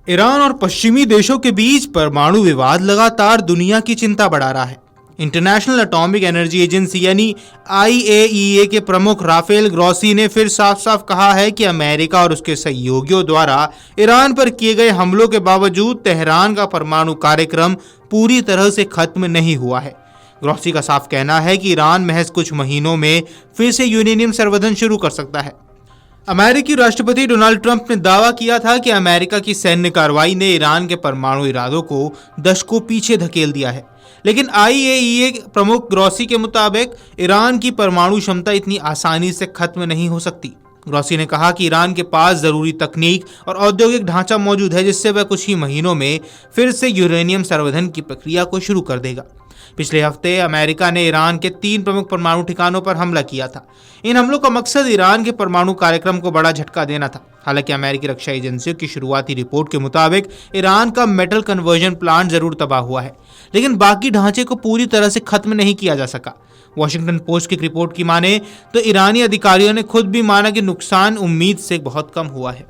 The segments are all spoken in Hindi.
ईरान और पश्चिमी देशों के बीच परमाणु विवाद लगातार दुनिया की चिंता बढ़ा रहा है। इंटरनेशनल एटॉमिक एनर्जी एजेंसी यानी IAEA के प्रमुख राफेल ग्रॉसी ने फिर साफ साफ कहा है कि अमेरिका और उसके सहयोगियों द्वारा ईरान पर किए गए हमलों के बावजूद तेहरान का परमाणु कार्यक्रम पूरी तरह से खत्म नहीं हुआ है। ग्रॉसी का साफ कहना है कि ईरान महज कुछ महीनों में फिर से यूरेनियम संवर्धन शुरू कर सकता है। अमेरिकी राष्ट्रपति डोनाल्ड ट्रंप ने दावा किया था कि अमेरिका की सैन्य कार्रवाई ने ईरान के परमाणु इरादों को दशकों पीछे धकेल दिया है, लेकिन IAEA प्रमुख ग्रॉसी के मुताबिक ईरान की परमाणु क्षमता इतनी आसानी से खत्म नहीं हो सकती। ग्रॉसी ने कहा कि ईरान के पास जरूरी तकनीक और औद्योगिक ढांचा मौजूद है, जिससे वह कुछ ही महीनों में फिर से यूरेनियम संवर्धन की प्रक्रिया को शुरू कर देगा। पिछले हफ्ते अमेरिका ने ईरान के 3 प्रमुख परमाणु ठिकानों पर हमला किया था। इन हमलों का मकसद ईरान के परमाणु कार्यक्रम को बड़ा झटका देना था। हालांकि अमेरिकी रक्षा एजेंसियों की शुरुआती रिपोर्ट के मुताबिक ईरान का मेटल कन्वर्जन प्लांट जरूर तबाह हुआ है, लेकिन बाकी ढांचे को पूरी तरह से खत्म नहीं किया जा सका। वॉशिंगटन पोस्ट की रिपोर्ट की माने तो ईरानी अधिकारियों ने खुद भी माना कि नुकसान उम्मीद से बहुत कम हुआ है।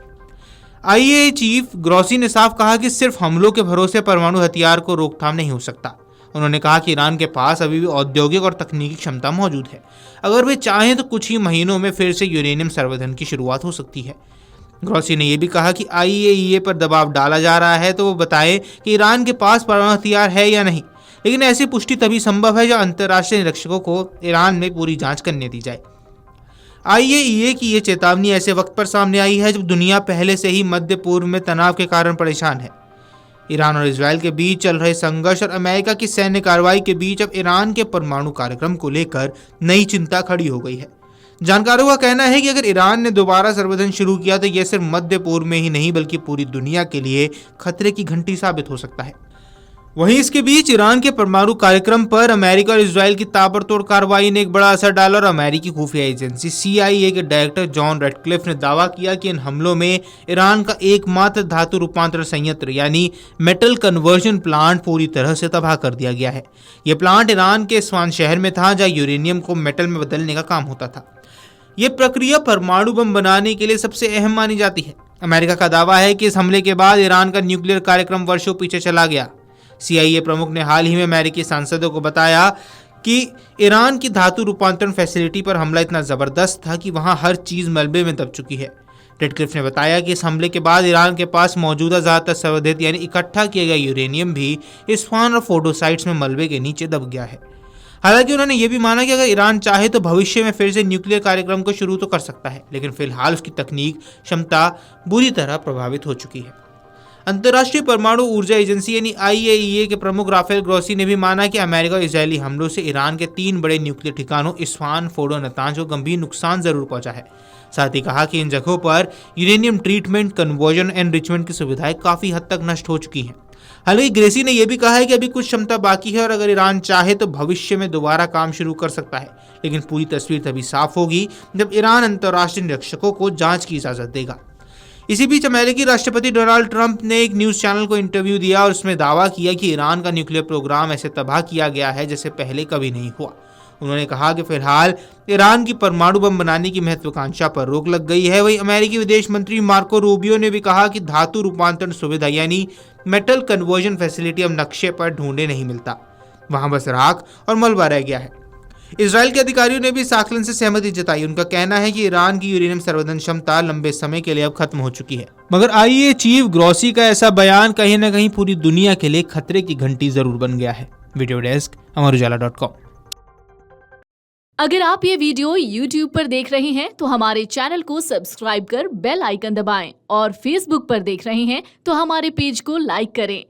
IAEA चीफ ग्रॉसी ने साफ कहा कि सिर्फ हमलों के भरोसे परमाणु हथियार को रोकथाम नहीं हो सकता। उन्होंने कहा कि ईरान के पास अभी भी औद्योगिक और तकनीकी क्षमता मौजूद है। अगर वे चाहें तो कुछ ही महीनों में फिर से यूरेनियम संवर्धन की शुरुआत हो सकती है। ग्रॉसी ने यह भी कहा कि IAEA पर दबाव डाला जा रहा है तो वो बताएं कि ईरान के पास परमाणु हथियार है या नहीं, लेकिन ऐसी पुष्टि तभी संभव है जब अंतर्राष्ट्रीय निरीक्षकों को ईरान में पूरी जांच करने दी जाए। IAEA की ये चेतावनी ऐसे वक्त पर सामने आई है जब दुनिया पहले से ही मध्य पूर्व में तनाव के कारण परेशान है। ईरान और इजराइल के बीच चल रहे संघर्ष और अमेरिका की सैन्य कार्रवाई के बीच अब ईरान के परमाणु कार्यक्रम को लेकर नई चिंता खड़ी हो गई है। जानकारों का कहना है कि अगर ईरान ने दोबारा संवर्धन शुरू किया तो यह सिर्फ मध्य पूर्व में ही नहीं बल्कि पूरी दुनिया के लिए खतरे की घंटी साबित हो सकता है। वहीं इसके बीच ईरान के परमाणु कार्यक्रम पर अमेरिका और इजराइल की ताबड़तोड़ कार्रवाई ने एक बड़ा असर डाला और अमेरिकी खुफिया एजेंसी CIA के डायरेक्टर जॉन रेडक्लिफ ने दावा किया कि इन हमलों में ईरान का एकमात्र धातु रूपांतरण संयंत्र यानी मेटल कन्वर्जन प्लांट पूरी तरह से तबाह कर दिया गया है। यह प्लांट ईरान के स्वान शहर में था, जहां यूरेनियम को मेटल में बदलने का काम होता था। यह प्रक्रिया परमाणु बम बनाने के लिए सबसे अहम मानी जाती है। अमेरिका का दावा है कि इस हमले के बाद ईरान का न्यूक्लियर कार्यक्रम वर्षों पीछे चला गया। CIA प्रमुख ने हाल ही में अमेरिकी सांसदों को बताया कि ईरान की धातु रूपांतरण फैसिलिटी पर हमला इतना जबरदस्त था कि वहां हर चीज मलबे में दब चुकी है। रेडक्लिफ ने बताया कि इस हमले के बाद ईरान के पास मौजूदा ज्यादातर संवर्धित यानी इकट्ठा किया गया यूरेनियम भी इस्फहान और फोर्डो साइट्स में मलबे के नीचे दब गया है। हालांकि उन्होंने ये भी माना कि अगर ईरान चाहे तो भविष्य में फिर से न्यूक्लियर कार्यक्रम को शुरू तो कर सकता है, लेकिन फिलहाल उसकी तकनीक क्षमता बुरी तरह प्रभावित हो चुकी है। अंतर्राष्ट्रीय परमाणु ऊर्जा एजेंसी यानी IAEA के प्रमुख राफेल ग्रॉसी ने भी माना कि अमेरिका और इजरायली हमलों से ईरान के 3 बड़े न्यूक्लियर ठिकानों इस्फहान, फोर्डो और नतांज को गंभीर नुकसान जरूर पहुंचा है। साथ ही कहा कि इन जगहों पर यूरेनियम ट्रीटमेंट, कन्वर्जन, एनरिचमेंट की सुविधाएं काफी हद तक नष्ट हो चुकी हैं। हालांकि ग्रेसी ने यह भी कहा है कि अभी कुछ क्षमता बाकी है और अगर ईरान चाहे तो भविष्य में दोबारा काम शुरू कर सकता है, लेकिन पूरी तस्वीर तभी साफ होगी जब ईरान अंतर्राष्ट्रीय निरीक्षकों को जांच की इजाजत देगा। इसी बीच अमेरिकी राष्ट्रपति डोनाल्ड ट्रंप ने एक न्यूज चैनल को इंटरव्यू दिया और उसमें दावा किया कि ईरान का न्यूक्लियर प्रोग्राम ऐसे तबाह किया गया है जैसे पहले कभी नहीं हुआ। उन्होंने कहा कि फिलहाल ईरान की परमाणु बम बनाने की महत्वाकांक्षा पर रोक लग गई है। वहीं अमेरिकी विदेश मंत्री मार्को रूबियो ने भी कहा कि धातु रूपांतरण सुविधा यानी मेटल कन्वर्जन फैसिलिटी अब नक्शे पर ढूंढे नहीं मिलता, वहां बस राख और मलबा रह गया है। इजराइल के अधिकारियों ने भी इस आकलन से सहमति जताई। उनका कहना है कि ईरान की यूरेनियम संवर्धन क्षमता लंबे समय के लिए अब खत्म हो चुकी है। मगर IAEA चीफ ग्रॉसी का ऐसा बयान कहीं न कहीं पूरी दुनिया के लिए खतरे की घंटी जरूर बन गया है। वीडियो डेस्क अमरुजाला.com। अगर आप ये वीडियो YouTube पर देख रहे हैं तो हमारे चैनल को सब्सक्राइब कर बेल आइकन दबाएं और Facebook पर देख रहे हैं तो हमारे पेज को लाइक करें।